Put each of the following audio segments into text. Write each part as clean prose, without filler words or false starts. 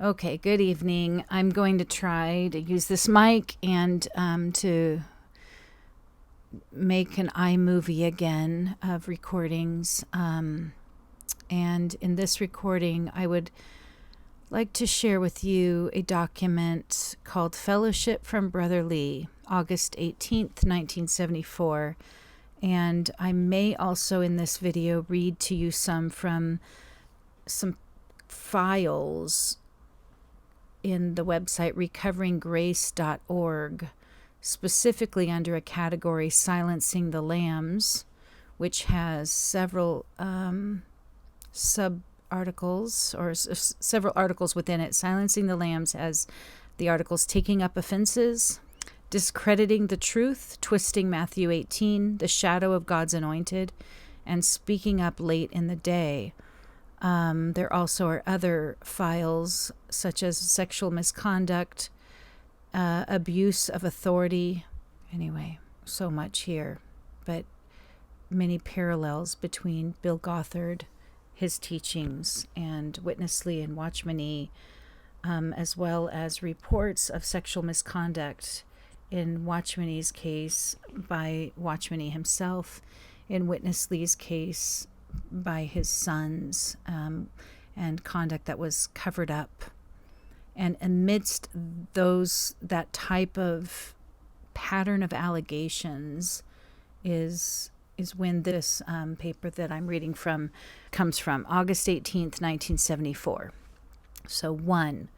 Okay, good evening. I'm going to try to use this mic and to make an iMovie again of recordings. And in this recording, I would like to share with you a document called Fellowship from Brother Lee, August 18th, 1974. And I may also in this video read to you some files in the website recoveringgrace.org, specifically under a category Silencing the Lambs, which has several sub-articles or several articles within it. Silencing the Lambs has the articles Taking Up Offenses, Discrediting the Truth, Twisting Matthew 18, The Shadow of God's Anointed, and Speaking Up Late in the Day. There also are other files such as sexual misconduct, abuse of authority. Anyway, so much here, but many parallels between Bill Gothard, his teachings, and Witness Lee and Watchman Nee, as well as reports of sexual misconduct in Watchman Nee's case by Watchman Nee himself, in Witness Lee's case by his sons, and conduct that was covered up. And amidst that type of pattern of allegations is when this paper that I'm reading from comes from, August 18th, 1974. So 1.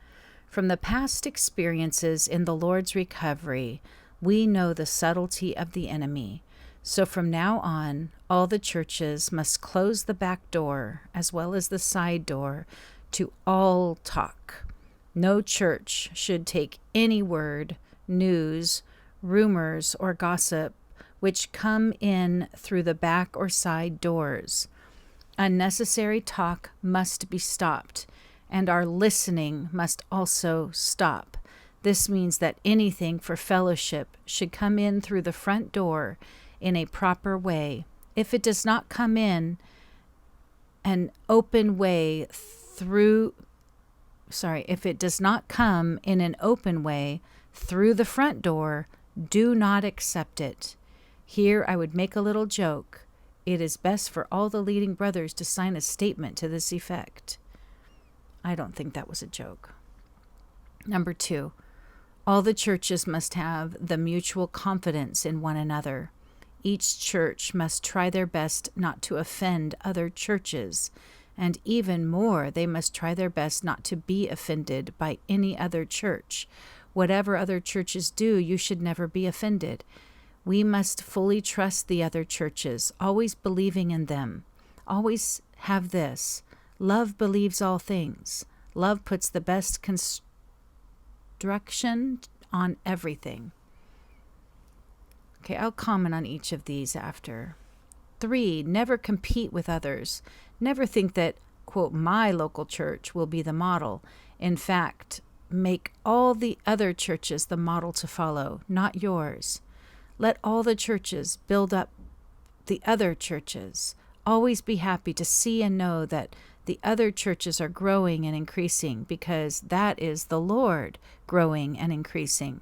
From the past experiences in the Lord's recovery, we know the subtlety of the enemy. So from now on, all the churches must close the back door as well as the side door to all talk. No church should take any word, news, rumors, or gossip which come in through the back or side doors. Unnecessary talk must be stopped, and our listening must also stop. This means that anything for fellowship should come in through the front door in a proper way. If it does not come in an open way if it does not come in an open way through the front door, do not accept it. Here I would make a little joke. It is best for all the leading brothers to sign a statement to this effect. I don't think that was a joke. Number 2, all the churches must have the mutual confidence in one another. Each church must try their best not to offend other churches, and even more, they must try their best not to be offended by any other church. Whatever other churches do, you should never be offended. We must fully trust the other churches, always believing in them. Always have this: love believes all things. Love puts the best construction on everything. Okay, I'll comment on each of these after. 3, never compete with others. Never think that, quote, my local church will be the model. In fact, make all the other churches the model to follow, not yours. Let all the churches build up the other churches. Always be happy to see and know that the other churches are growing and increasing, because that is the Lord growing and increasing.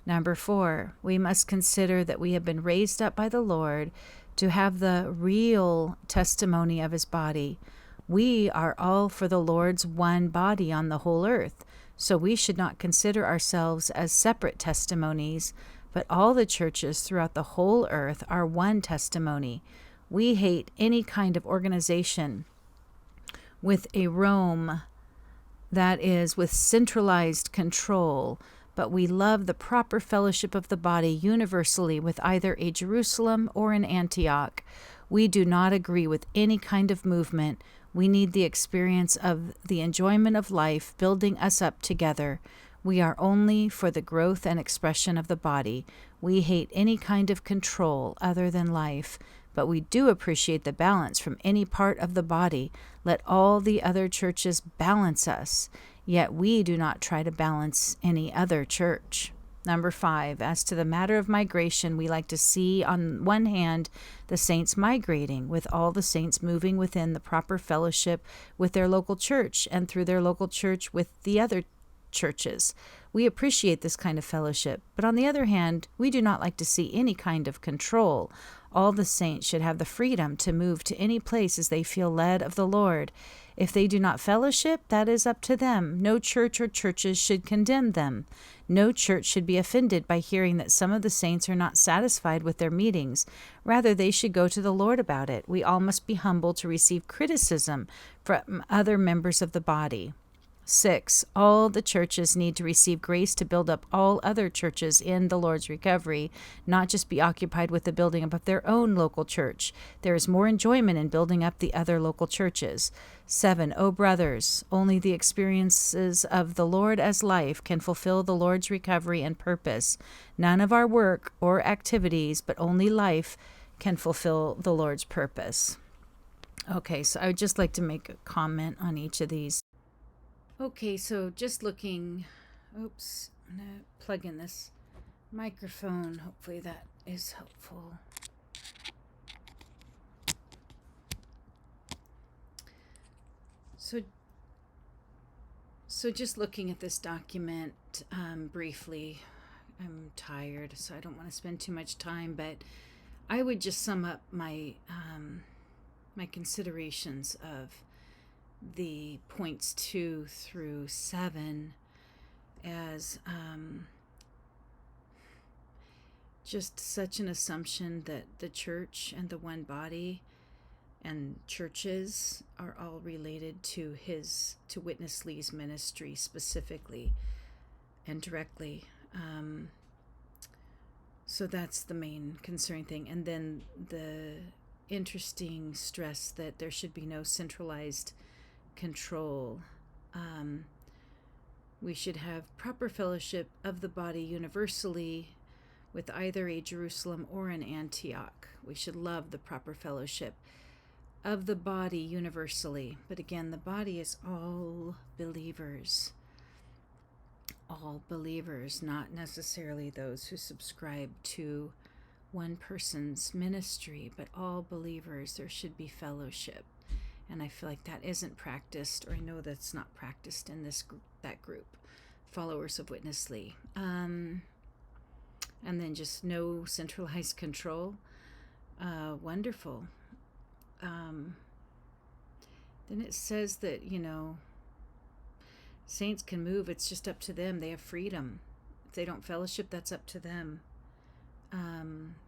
Number 4, we must consider that we have been raised up by the Lord to have the real testimony of his body. We are all for the Lord's one body on the whole earth, so we should not consider ourselves as separate testimonies, but all the churches throughout the whole earth are one testimony. We hate any kind of organization with a Rome, that is, with centralized control, but we love the proper fellowship of the body universally with either a Jerusalem or an Antioch. We do not agree with any kind of movement. We need the experience of the enjoyment of life building us up together. We are only for the growth and expression of the body. We hate any kind of control other than life, but we do appreciate the balance from any part of the body. Let all the other churches balance us. Yet we do not try to balance any other church. Number 5, as to the matter of migration, we like to see on one hand the saints migrating, with all the saints moving within the proper fellowship with their local church and through their local church with the other churches. We appreciate this kind of fellowship, but on the other hand, we do not like to see any kind of control. All the saints should have the freedom to move to any place as they feel led of the Lord. If they do not fellowship, that is up to them. No church or churches should condemn them. No church should be offended by hearing that some of the saints are not satisfied with their meetings. Rather, they should go to the Lord about it. We all must be humble to receive criticism from other members of the body. 6, all the churches need to receive grace to build up all other churches in the Lord's recovery, not just be occupied with the building up of their own local church. There is more enjoyment in building up the other local churches. 7, O brothers, only the experiences of the Lord as life can fulfill the Lord's recovery and purpose. None of our work or activities, but only life can fulfill the Lord's purpose. Okay, so I would just like to make a comment on each of these. Okay, so just looking, oops, I'm going to plug in this microphone. Hopefully that is helpful. So just looking at this document briefly, I'm tired, so I don't want to spend too much time, but I would just sum up my my considerations of the points 2 through 7 as just such an assumption that the church and the one body and churches are all related to Witness Lee's ministry specifically and directly. So that's the main concerning thing. And then the interesting stress that there should be no centralized control. We should have proper fellowship of the body universally with either a Jerusalem or an Antioch. We should love the proper fellowship of the body universally. But again, the body is all believers. All believers, not necessarily those who subscribe to one person's ministry, but all believers. There should be fellowship. And I feel like that isn't practiced, or I know that's not practiced in that group, followers of Witness Lee. And then just no centralized control. Wonderful. Then it says that, saints can move. It's just up to them. They have freedom. If they don't fellowship, that's up to them.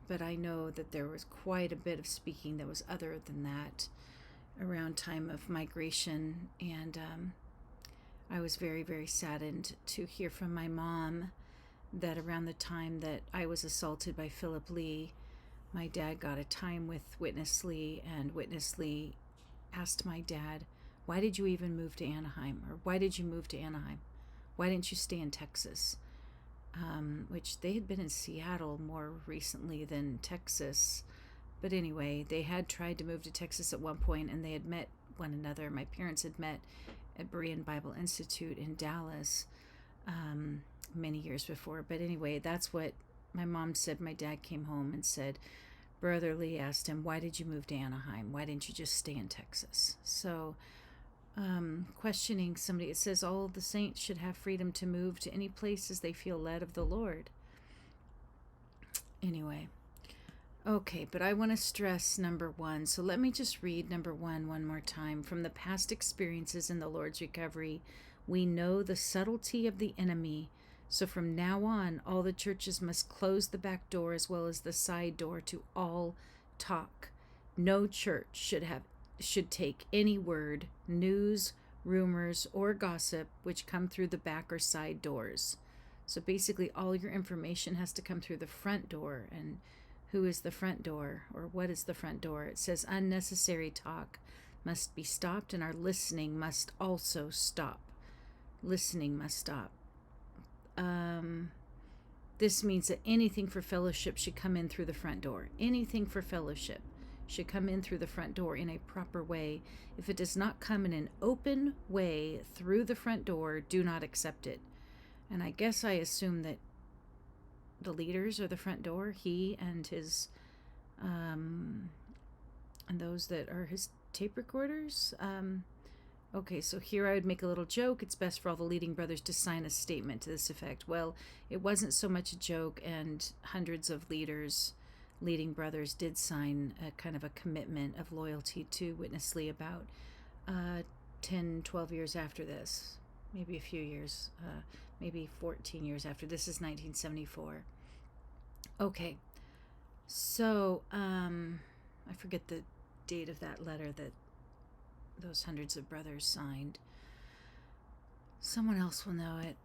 But I know that there was quite a bit of speaking that was other than that around time of migration, and I was very, very saddened to hear from my mom that around the time that I was assaulted by Philip Lee, my dad got a time with Witness Lee, and Witness Lee asked my dad, why did you even move to Anaheim? Or why did you move to Anaheim? Why didn't you stay in Texas? Which they had been in Seattle more recently than Texas. But anyway, they had tried to move to Texas at one point, and they had met one another. My parents had met at Berean Bible Institute in Dallas many years before. But anyway, that's what my mom said. My dad came home and said, Brother Lee asked him, why did you move to Anaheim? Why didn't you just stay in Texas? So questioning somebody, it says all the saints should have freedom to move to any places they feel led of the Lord. Anyway. Okay, but I want to stress number 1. So let me just read number 1 one more time. From the past experiences in the Lord's recovery, we know the subtlety of the enemy. So from now on, all the churches must close the back door as well as the side door to all talk. No church should take any word, news, rumors, or gossip which come through the back or side doors. So basically, all your information has to come through the front door. And who is the front door, or what is the front door? It says unnecessary talk must be stopped, and our listening must also stop. Listening must stop. This means that anything for fellowship should come in through the front door. Anything for fellowship should come in through the front door in a proper way. If it does not come in an open way through the front door, do not accept it. And I guess I assume that the leaders are the front door. He and his, and those that are his tape recorders. Okay, so here I would make a little joke. It's best for all the leading brothers to sign a statement to this effect. Well, it wasn't so much a joke, and hundreds of leading brothers did sign a kind of a commitment of loyalty to Witness Lee about 10, 12 years after this. Maybe a few years, maybe 14 years after. This is 1974. Okay, so I forget the date of that letter that those hundreds of brothers signed. Someone else will know it.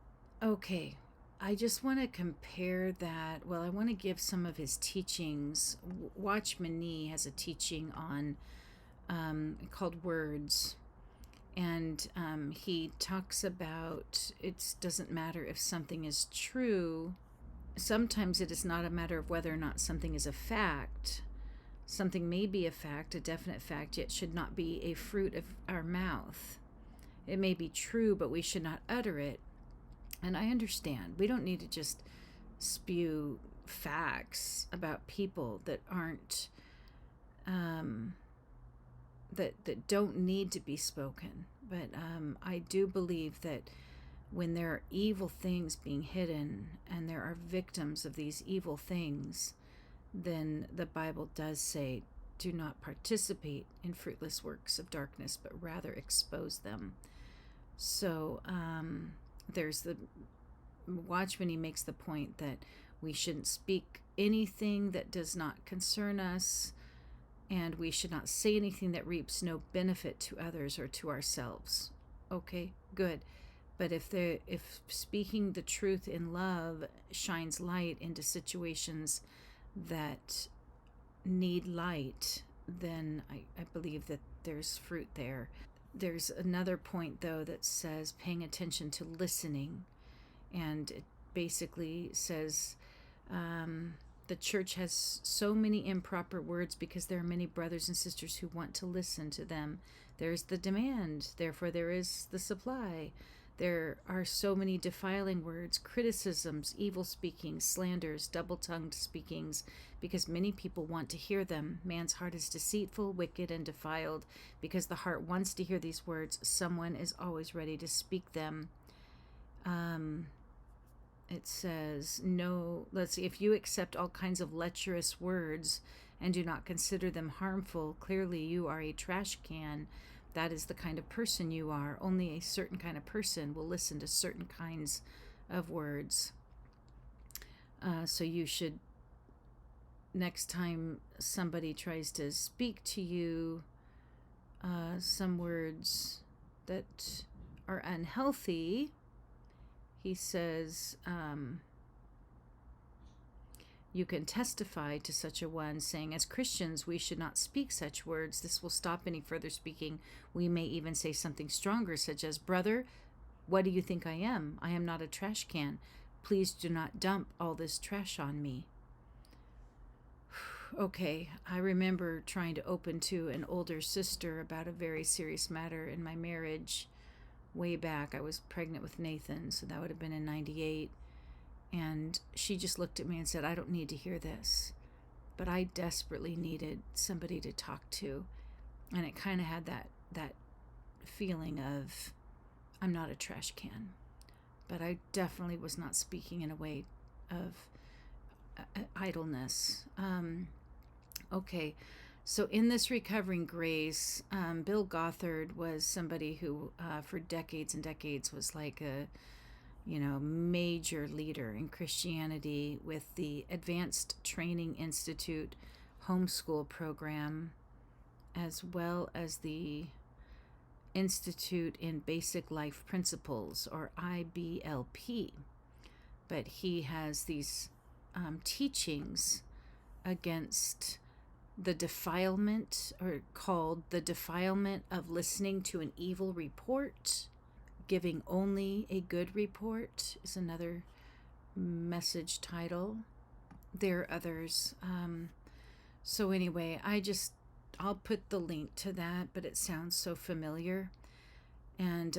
Okay, I just want to compare that. Well, I want to give some of his teachings. Watchman Nee has a teaching on called Words. And he talks about it doesn't matter if something is true. Sometimes it is not a matter of whether or not something is a fact. Something may be a fact, a definite fact, yet should not be a fruit of our mouth. It may be true, but we should not utter it. And I understand. We don't need to just spew facts about people that aren't, that don't need to be spoken. But I do believe that when there are evil things being hidden and there are victims of these evil things, then the Bible does say, do not participate in fruitless works of darkness, but rather expose them. So there's the Watchman. He makes the point that we shouldn't speak anything that does not concern us, and we should not say anything that reaps no benefit to others or to ourselves. Okay, good. But if speaking the truth in love shines light into situations that need light, then I believe that there's fruit there. There's another point, though, that says paying attention to listening. And it basically says the church has so many improper words because there are many brothers and sisters who want to listen to them. There's the demand, therefore there is the supply. There are so many defiling words, criticisms, evil speakings, slanders, double-tongued speakings, because many people want to hear them. Man's heart is deceitful, wicked, and defiled. Because the heart wants to hear these words, someone is always ready to speak them. It says, no, let's see, if you accept all kinds of lecherous words and do not consider them harmful, clearly you are a trash can. That is the kind of person you are. Only a certain kind of person will listen to certain kinds of words. So you should, next time somebody tries to speak to you, some words that are unhealthy, he says, you can testify to such a one, saying, as Christians, we should not speak such words. This will stop any further speaking. We may even say something stronger, such as, brother, what do you think I am? I am not a trash can. Please do not dump all this trash on me. Okay, I remember trying to open to an older sister about a very serious matter in my marriage. Way back, I was pregnant with Nathan, so that would have been in 98. And she just looked at me and said, I don't need to hear this. But I desperately needed somebody to talk to. And it kind of had that feeling of, I'm not a trash can. But I definitely was not speaking in a way of idleness. Okay, so in this Recovering Grace, Bill Gothard was somebody who for decades and decades was like a major leader in Christianity with the Advanced Training Institute homeschool program, as well as the Institute in Basic Life Principles, or IBLP. But he has these teachings against the defilement, or called the defilement of listening to an evil report. Giving only a good report is another message title. There are others. So anyway, I'll put the link to that, but it sounds so familiar. And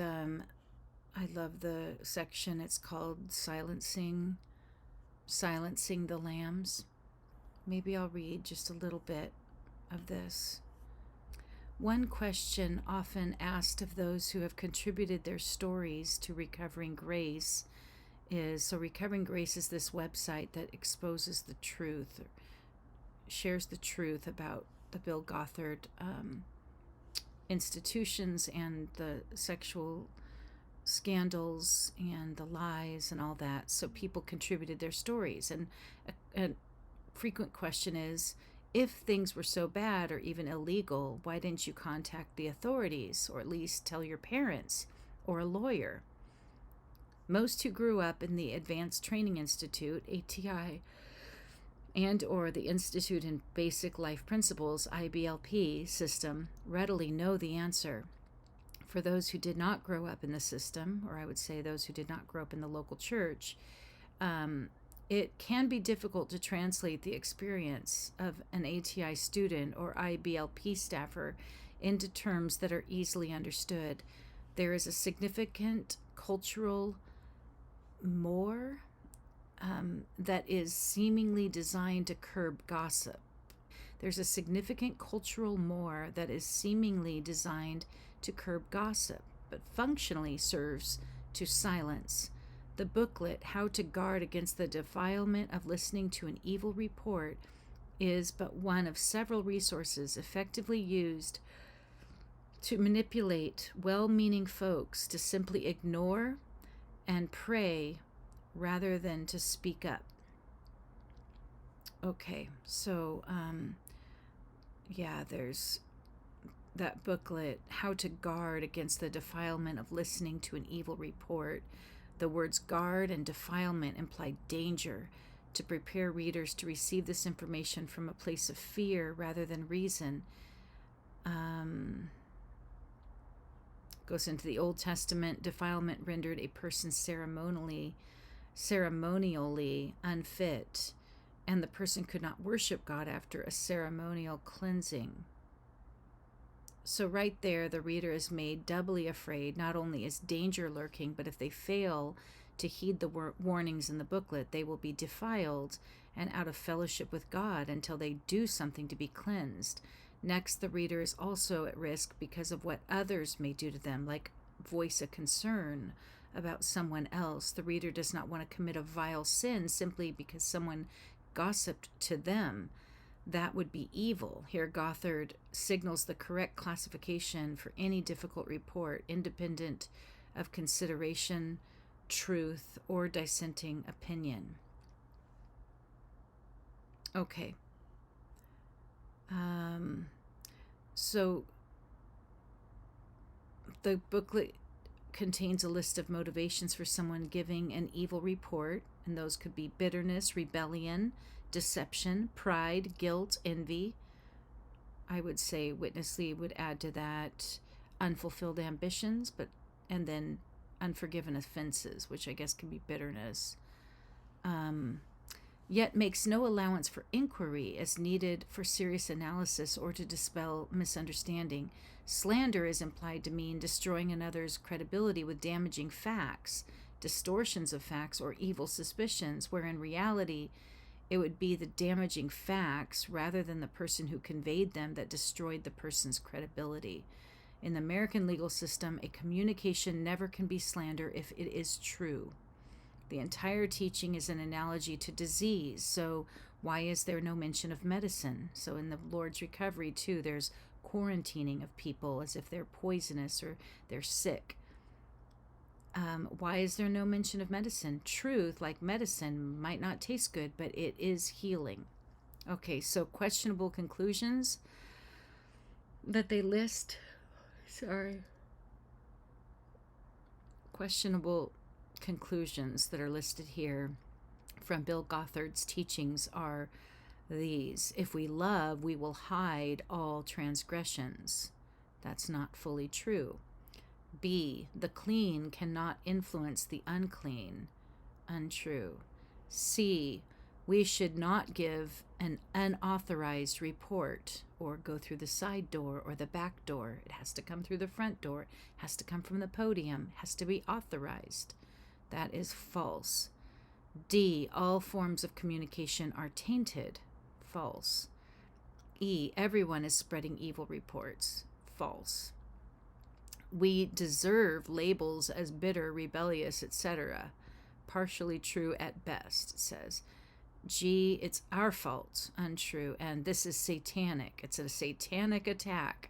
I love the section. It's called Silencing Silencing the Lambs. Maybe I'll read just a little bit of this. One question often asked of those who have contributed their stories to Recovering Grace is, so Recovering Grace is this website that exposes the truth, or shares the truth about the Bill Gothard institutions and the sexual scandals and the lies and all that. So people contributed their stories. And a frequent question is, if things were so bad or even illegal, why didn't you contact the authorities, or at least tell your parents or a lawyer? Most who grew up in the Advanced Training Institute, ATI, and or the Institute in Basic Life Principles, IBLP, system readily know the answer. For those who did not grow up in the system, or I would say those who did not grow up in the local church, it can be difficult to translate the experience of an ATI student or IBLP staffer into terms that are easily understood. There is a significant cultural more that is seemingly designed to curb gossip. There's a significant cultural more that is seemingly designed to curb gossip, but functionally serves to silence. The booklet, How to Guard Against the Defilement of Listening to an Evil Report, is but one of several resources effectively used to manipulate well-meaning folks to simply ignore and pray rather than to speak up. Okay, so there's that booklet, How to Guard Against the Defilement of Listening to an Evil Report. The words guard and defilement imply danger, to prepare readers to receive this information from a place of fear rather than reason. Goes into the Old Testament, defilement rendered a person ceremonially unfit, and the person could not worship God after a ceremonial cleansing. So right there, the reader is made doubly afraid. Not only is danger lurking, but if they fail to heed the warnings in the booklet, they will be defiled and out of fellowship with God until they do something to be cleansed. Next, the reader is also at risk because of what others may do to them, like voice a concern about someone else. The reader does not want to commit a vile sin simply because someone gossiped to them. That would be evil. Here, Gothard signals the correct classification for any difficult report, independent of consideration, truth, or dissenting opinion. Okay. So the booklet contains a list of motivations for someone giving an evil report, and those could be bitterness, rebellion, deception, pride, guilt, envy. I would say Witness Lee would add to that unfulfilled ambitions, and then unforgiven offenses, which I guess can be bitterness. Yet makes no allowance for inquiry as needed for serious analysis or to dispel misunderstanding. Slander is implied to mean destroying another's credibility with damaging facts, distortions of facts, or evil suspicions, where in reality it would be the damaging facts rather than the person who conveyed them that destroyed the person's credibility. In the American legal system, a communication never can be slander if it is true. The entire teaching is an analogy to disease, so why is there no mention of medicine? So in the Lord's Recovery, too, there's quarantining of people as if they're poisonous or they're sick. Why is there no mention of medicine? Truth, like medicine, might not taste good, but it is healing. Okay, so questionable conclusions that they list. Questionable conclusions that are listed here from Bill Gothard's teachings are these. If we love, we will hide all transgressions. That's not fully true. B, the clean cannot influence the unclean. Untrue. C, we should not give an unauthorized report or go through the side door or the back door. It has to come through the front door. It has to come from the podium. It has to be authorized. That is false. D, all forms of communication are tainted. False. E, everyone is spreading evil reports. False. We deserve labels as bitter, rebellious, etc. Partially true at best, it says. G, it's our fault. Untrue. And this is satanic. It's a satanic attack.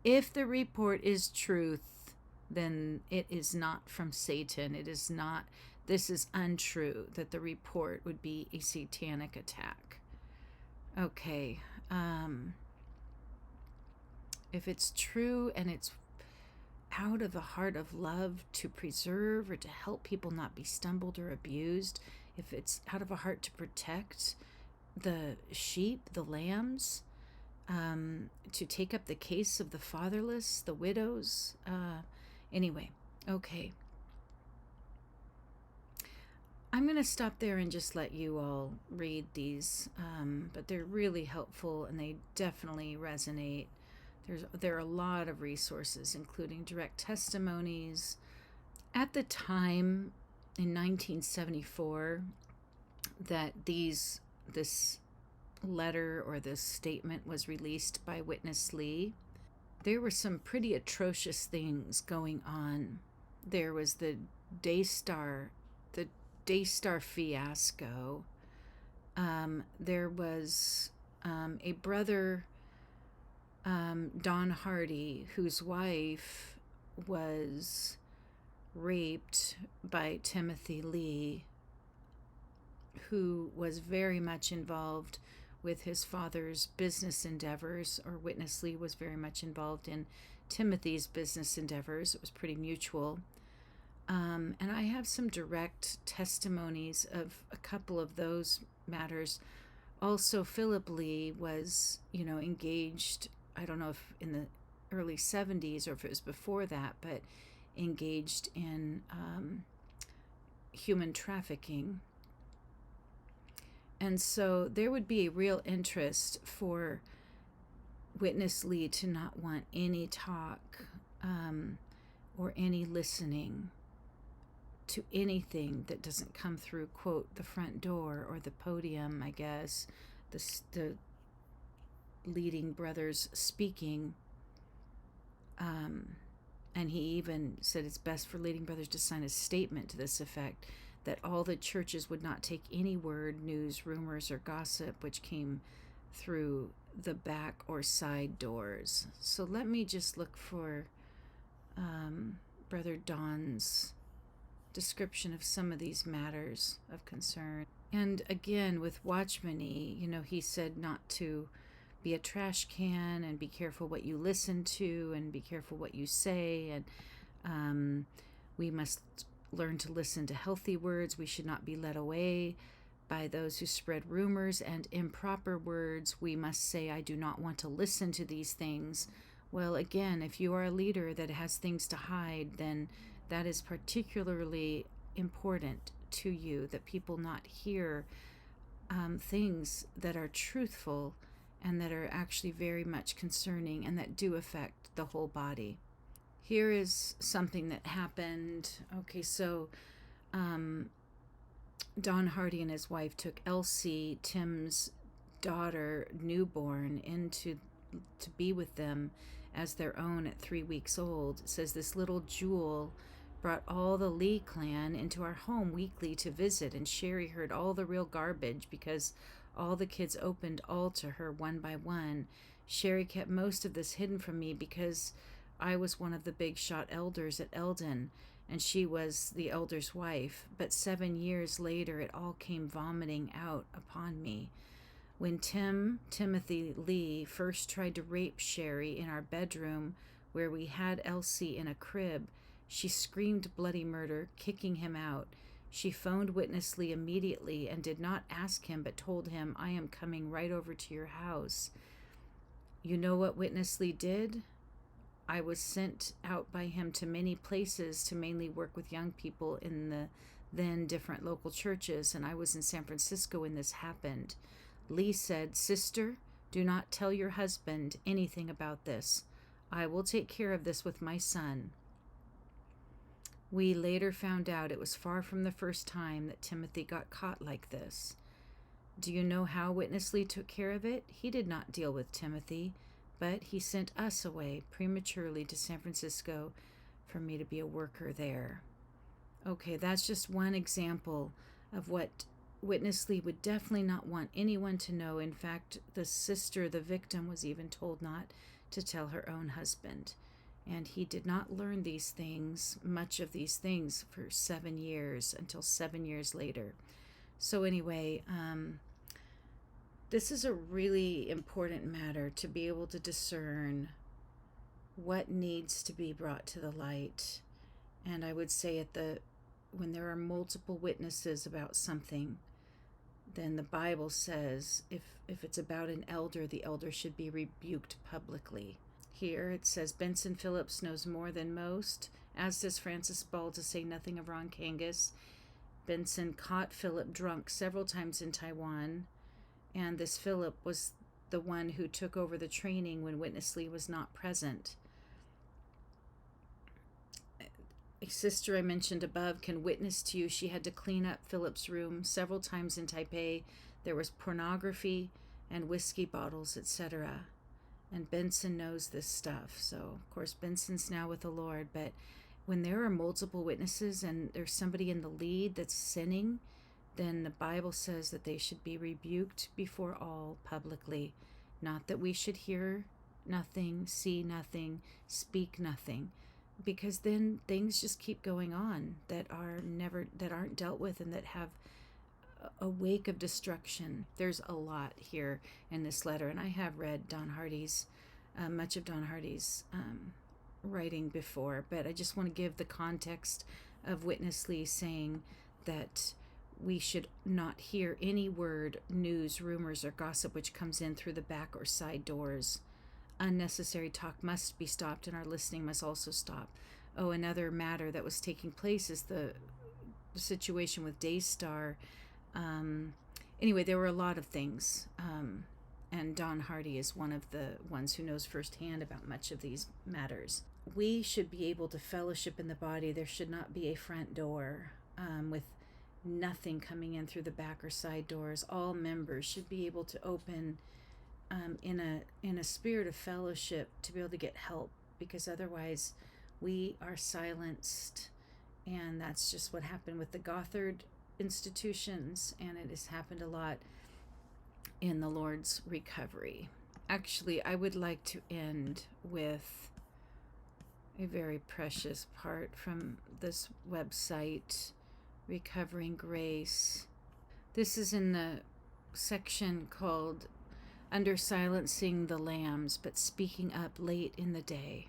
If the report is truth, then it is not from Satan. It is not. This is untrue, that the report would be a satanic attack. Okay. If it's true and it's out of a heart of love to preserve or to help people not be stumbled or abused, if it's out of a heart to protect the sheep, the lambs, to take up the case of the fatherless, the widows. Anyway, okay. I'm going to stop there and just let you all read these, but they're really helpful and they definitely resonate. There are a lot of resources, including direct testimonies. At the time, in 1974, that this letter or this statement was released by Witness Lee, there were some pretty atrocious things going on. There was the Daystar fiasco. There was a brother, Don Hardy, whose wife was raped by Timothy Lee, who was very much involved with his father's business endeavors, or Witness Lee was very much involved in Timothy's business endeavors. It was pretty mutual. And I have some direct testimonies of a couple of those matters. Also, Philip Lee was, engaged, I don't know if in the early 70s or if it was before that, but engaged in human trafficking. And so there would be a real interest for Witness Lee to not want any talk or any listening to anything that doesn't come through, quote, the front door or the podium, I guess, the leading brothers speaking. And he even said it's best for leading brothers to sign a statement to this effect, that all the churches would not take any word, news, rumors, or gossip which came through the back or side doors. So let me just look for Brother Don's description of some of these matters of concern. And again, with Watchman Nee, he said not to be a trash can and be careful what you listen to and be careful what you say. And we must learn to listen to healthy words. We should not be led away by those who spread rumors and improper words. We must say, I do not want to listen to these things. Well, again, if you are a leader that has things to hide, then that is particularly important to you, that people not hear things that are truthful and that are actually very much concerning and that do affect the whole body. Here is something that happened. Okay, so Don Hardy and his wife took Elsie, Tim's daughter, newborn, to be with them as their own at 3 weeks old. It says this little jewel brought all the Lee clan into our home weekly to visit, and Sherry heard all the real garbage because all the kids opened all to her one by one. Sherry kept most of this hidden from me because I was one of the big shot elders at Eldon, and she was the elder's wife. But 7 years later, it all came vomiting out upon me. When Timothy Lee, first tried to rape Sherry in our bedroom where we had Elsie in a crib, she screamed bloody murder, kicking him out. She phoned Witness Lee immediately and did not ask him, but told him, I am coming right over to your house. You know what Witness Lee did? I was sent out by him to many places to mainly work with young people in the then different local churches, and I was in San Francisco when this happened. Lee said, Sister, do not tell your husband anything about this. I will take care of this with my son. We later found out it was far from the first time that Timothy got caught like this. Do you know how Witness Lee took care of it? He did not deal with Timothy, but he sent us away prematurely to San Francisco for me to be a worker there. Okay, that's just one example of what Witness Lee would definitely not want anyone to know. In fact, the sister, the victim, was even told not to tell her own husband. And he did not learn these things, much of these things, for 7 years, until 7 years later. So anyway, this is a really important matter, to be able to discern what needs to be brought to the light. And I would say when there are multiple witnesses about something, then the Bible says if it's about an elder, the elder should be rebuked publicly. Here it says Benson Phillips knows more than most, as does Francis Ball, to say nothing of Ron Kangas. Benson caught Philip drunk several times in Taiwan, and this Philip was the one who took over the training when Witness Lee was not present. A sister I mentioned above can witness to you she had to clean up Philip's room several times in Taipei. There was pornography and whiskey bottles, etc. And Benson knows this stuff. So, of course, Benson's now with the Lord. But when there are multiple witnesses and there's somebody in the lead that's sinning, then the Bible says that they should be rebuked before all publicly. Not that we should hear nothing, see nothing, speak nothing, because then things just keep going on that aren't dealt with and that have a wake of destruction. There's a lot here in this letter, and I have read Don Hardy's, much of Don Hardy's writing before, but I just want to give the context of Witness Lee saying that we should not hear any word, news, rumors, or gossip which comes in through the back or side doors. Unnecessary talk must be stopped, and our listening must also stop. Oh, another matter that was taking place is the situation with Daystar. Anyway, there were a lot of things, and Don Hardy is one of the ones who knows firsthand about much of these matters. We should be able to fellowship in the body. There should not be a front door with nothing coming in through the back or side doors. All members should be able to open in a spirit of fellowship to be able to get help, because otherwise we are silenced. And that's just what happened with the Gothard institutions, and it has happened a lot in the Lord's recovery. Actually, I would like to end with a very precious part from this website, Recovering Grace. This is in the section called Under Silencing the Lambs, but Speaking Up Late in the Day.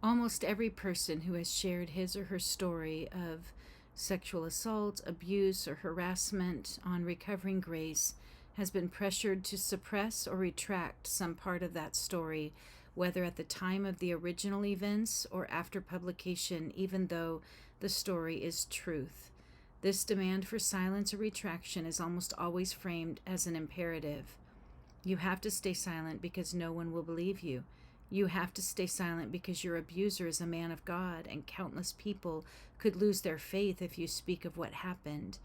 Almost every person who has shared his or her story of sexual assault, abuse, or harassment on Recovering Grace has been pressured to suppress or retract some part of that story, whether at the time of the original events or after publication, even though the story is truth. This demand for silence or retraction is almost always framed as an imperative. You have to stay silent because no one will believe you. You have to stay silent because your abuser is a man of God, and countless people could lose their faith if you speak of what happened.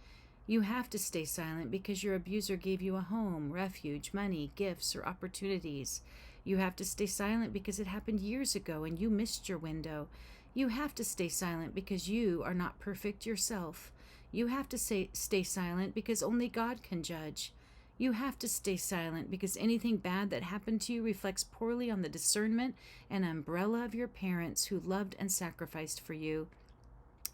You have to stay silent because your abuser gave you a home, refuge, money, gifts, or opportunities. You have to stay silent because it happened years ago and you missed your window. You have to stay silent because you are not perfect yourself. You have to stay silent because only God can judge. You have to stay silent because anything bad that happened to you reflects poorly on the discernment and umbrella of your parents who loved and sacrificed for you.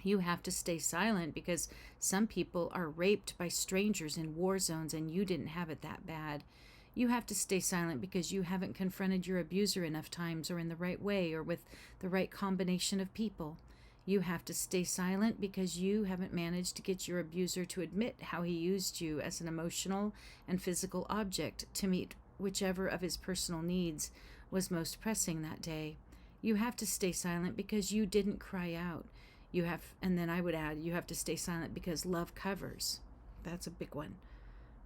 You have to stay silent because some people are raped by strangers in war zones and you didn't have it that bad. You have to stay silent because you haven't confronted your abuser enough times, or in the right way, or with the right combination of people. You have to stay silent because you haven't managed to get your abuser to admit how he used you as an emotional and physical object to meet whichever of his personal needs was most pressing that day. You have to stay silent because you didn't cry out. And then I would add, you have to stay silent because love covers. That's a big one,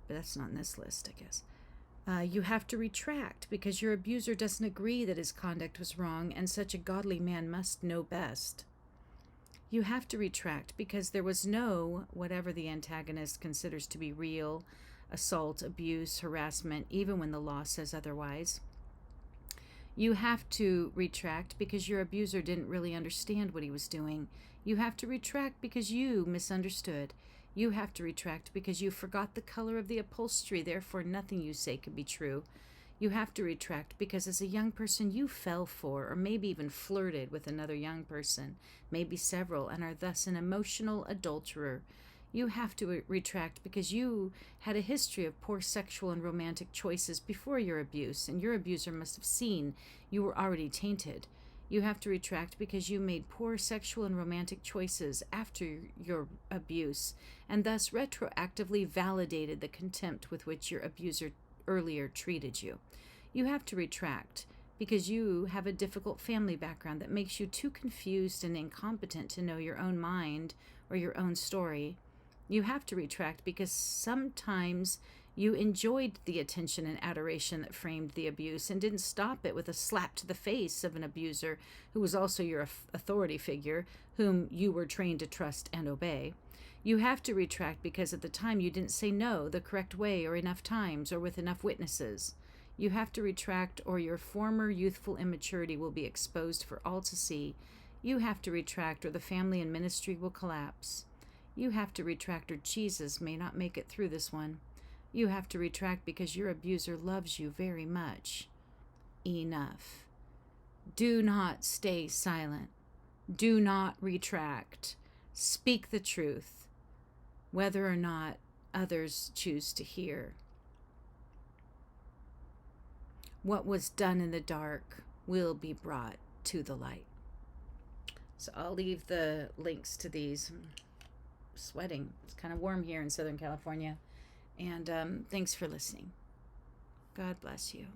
but that's not in this list, I guess. You have to retract because your abuser doesn't agree that his conduct was wrong, and such a godly man must know best. You have to retract because there was no, whatever the antagonist considers to be real, assault, abuse, harassment, even when the law says otherwise. You have to retract because your abuser didn't really understand what he was doing. You have to retract because you misunderstood. You have to retract because you forgot the color of the upholstery, therefore nothing you say could be true. You have to retract because as a young person you fell for, or maybe even flirted with another young person, maybe several, and are thus an emotional adulterer. You have to retract because you had a history of poor sexual and romantic choices before your abuse, and your abuser must have seen you were already tainted. You have to retract because you made poor sexual and romantic choices after your abuse, and thus retroactively validated the contempt with which your abuser earlier treated you. You have to retract because you have a difficult family background that makes you too confused and incompetent to know your own mind or your own story. You have to retract because sometimes you enjoyed the attention and adoration that framed the abuse and didn't stop it with a slap to the face of an abuser who was also your authority figure, whom you were trained to trust and obey. You have to retract because at the time you didn't say no the correct way or enough times or with enough witnesses. You have to retract or your former youthful immaturity will be exposed for all to see. You have to retract or the family and ministry will collapse. You have to retract or Jesus may not make it through this one. You have to retract because your abuser loves you very much. Enough. Do not stay silent. Do not retract. Speak the truth, whether or not others choose to hear. What was done in the dark will be brought to the light. So I'll leave the links to these. I'm sweating. It's kind of warm here in Southern California. And thanks for listening. God bless you.